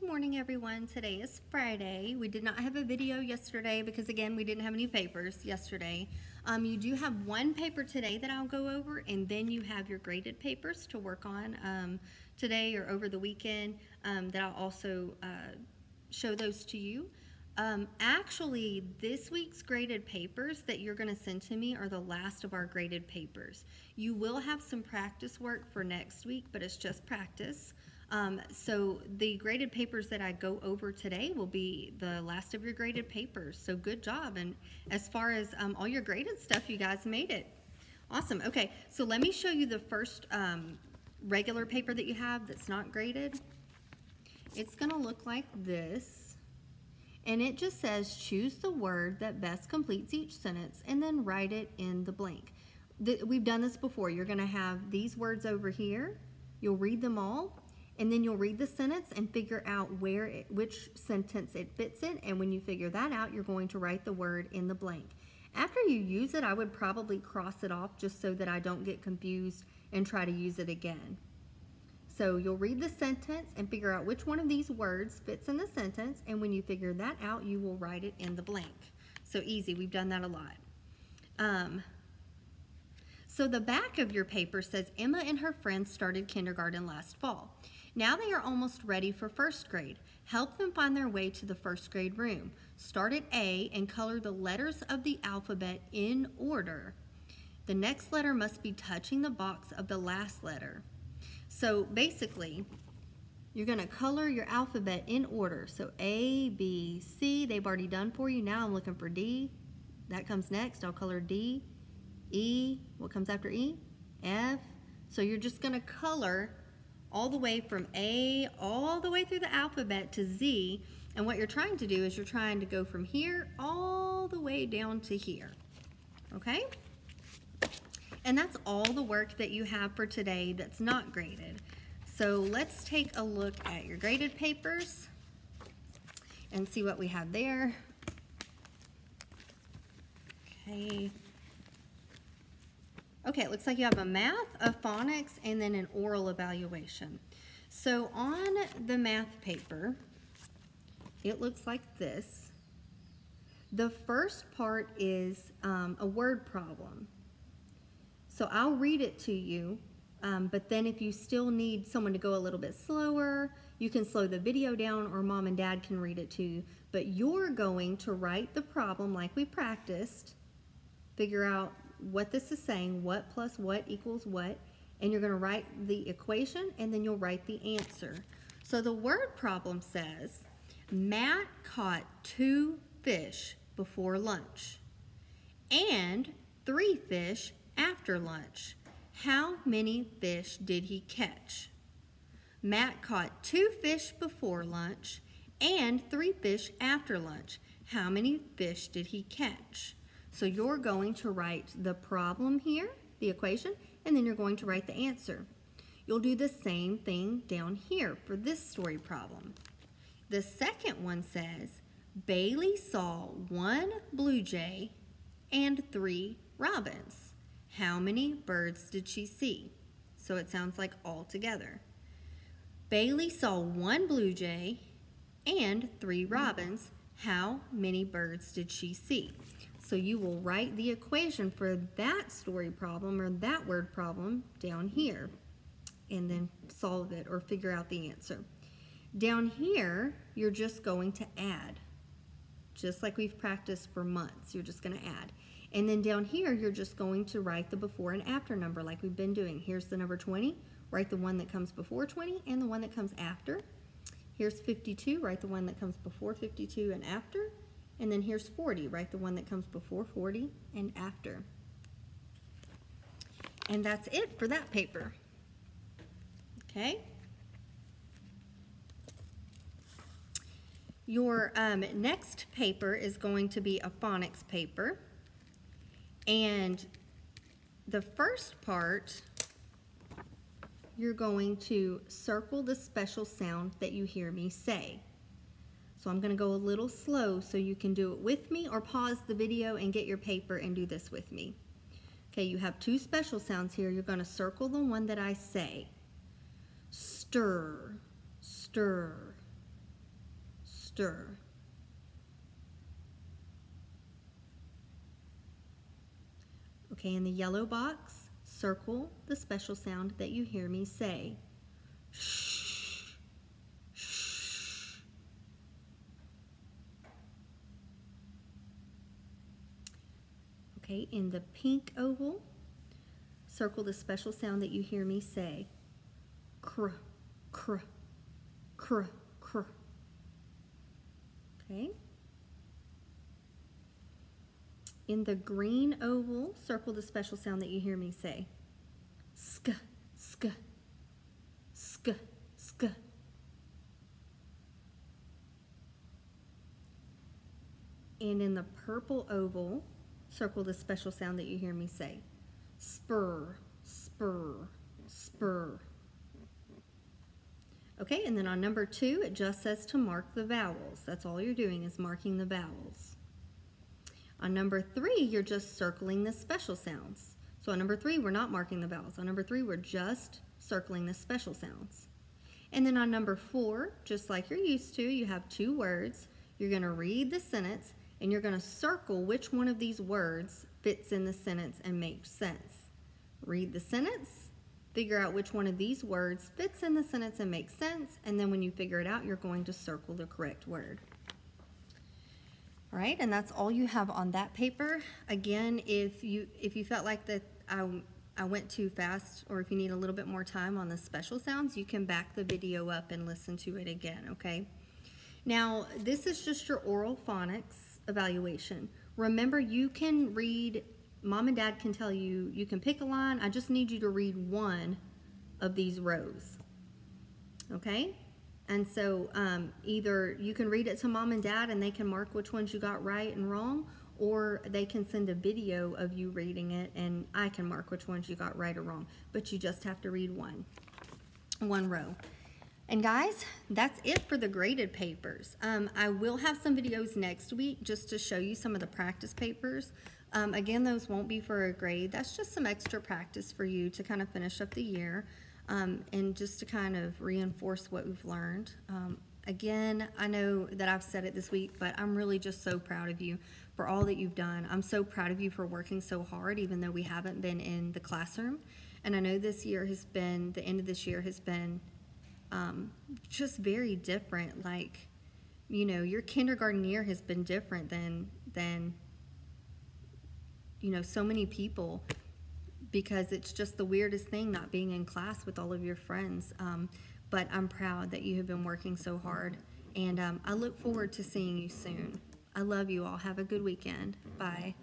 morning, everyone. Today is Friday. We did not have a video yesterday because, again, we didn't have any papers yesterday. You do have one paper today that I'll go over, and then you have your graded papers to work on today or over the weekend that I'll also show those to you. Actually, this week's graded papers that you're going to send to me are the last of our graded papers. You will have some practice work for next week, but it's just practice. So the graded papers that I go over today will be the last of your graded papers. So good job. And as far as all your graded stuff, you guys made it. Awesome. Okay, so let me show you the first regular paper that you have that's not graded. It's going to look like this. And it just says, choose the word that best completes each sentence and then write it in the blank. We've done this before. You're going to have these words over here. You'll read them all. And then you'll read the sentence and figure out which sentence it fits in. And when you figure that out, you're going to write the word in the blank. After you use it, I would probably cross it off just so that I don't get confused and try to use it again. So you'll read the sentence and figure out which one of these words fits in the sentence. And when you figure that out, you will write it in the blank. So easy. We've done that a lot. So the back of your paper says, Emma and her friends started kindergarten last fall. Now they are almost ready for first grade. Help them find their way to the first grade room. Start at A and color the letters of the alphabet in order. The next letter must be touching the box of the last letter. So basically, you're going to color your alphabet in order. So A, B, C, they've already done for you. Now I'm looking for D. That comes next. I'll color D. E, what comes after E? F. So you're just going to color all the way from A all the way through the alphabet to Z, and what you're trying to do is you're trying to go from here all the way down to here, okay? And that's all the work that you have for today that's not graded. So let's take a look at your graded papers and see what we have there. Okay, it looks like you have a math, a phonics, and then an oral evaluation. So on the math paper, it looks like this. The first part is a word problem. So I'll read it to you, but then if you still need someone to go a little bit slower, you can slow the video down or mom and dad can read it to you. But you're going to write the problem like we practiced, figure out what this is saying, what plus what equals what, and you're going to write the equation and then you'll write the answer. So the word problem says, Matt caught 2 fish before lunch and 3 fish after lunch. How many fish did he catch? Matt caught 2 fish before lunch and 3 fish after lunch. How many fish did he catch? So you're going to write the problem here, the equation, and then you're going to write the answer. You'll do the same thing down here for this story problem. The second one says, Bailey saw 1 blue jay and 3 robins. How many birds did she see? So it sounds like all together. Bailey saw 1 blue jay and 3 robins. How many birds did she see? So you will write the equation for that story problem or that word problem down here and then solve it or figure out the answer. Down here, you're just going to add. Just like we've practiced for months, you're just going to add. And then down here, you're just going to write the before and after number like we've been doing. Here's the number 20, write the one that comes before 20 and the one that comes after. Here's 52, write the one that comes before 52 and after. And then here's 40, write the one that comes before 40 and after. And that's it for that paper. Okay? Your next paper is going to be a phonics paper. And the first part, you're going to circle the special sound that you hear me say. So I'm going to go a little slow so you can do it with me or pause the video and get your paper and do this with me. Okay, you have 2 special sounds here. You're going to circle the one that I say. Stir, stir, stir. Okay, in the yellow box, circle the special sound that you hear me say. Shh, shh. Okay, in the pink oval, circle the special sound that you hear me say. Cr, cr, cr, cr. Okay. In the green oval, circle the special sound that you hear me say. Sk, sk, sk, sk. And in the purple oval, circle the special sound that you hear me say. Spur, spur, spur. Okay, and then on number 2, it just says to mark the vowels. That's all you're doing is marking the vowels. On number 3, you're just circling the special sounds. So on number 3, we're not marking the vowels. On number 3, we're just circling the special sounds. And then on number 4, just like you're used to, you have 2 words. You're going to read the sentence, and you're going to circle which one of these words fits in the sentence and makes sense. Read the sentence, figure out which one of these words fits in the sentence and makes sense, and then when you figure it out, you're going to circle the correct word. All right, and that's all you have on that paper. Again, if you felt like that I went too fast, or if you need a little bit more time on the special sounds, you can back the video up and listen to it again, okay? Now, this is just your oral phonics evaluation. Remember, you can read, Mom and Dad can tell you, you can pick a line. I just need you to read one of these rows, okay? And so either you can read it to Mom and Dad and they can mark which ones you got right and wrong, or they can send a video of you reading it and I can mark which ones you got right or wrong. But you just have to read one row. And guys, that's it for the graded papers. I will have some videos next week just to show you some of the practice papers. Again, those won't be for a grade. That's just some extra practice for you to kind of finish up the year. And just to kind of reinforce what we've learned. Again, I know that I've said it this week, but I'm really just so proud of you for all that you've done. I'm so proud of you for working so hard, even though we haven't been in the classroom. And I know this year has been, the end of this year has been just very different. Like, you know, your kindergarten year has been different than you know, so many people, because it's just the weirdest thing not being in class with all of your friends. But I'm proud that you have been working so hard, and I look forward to seeing you soon. I love you all. Have a good weekend. Bye.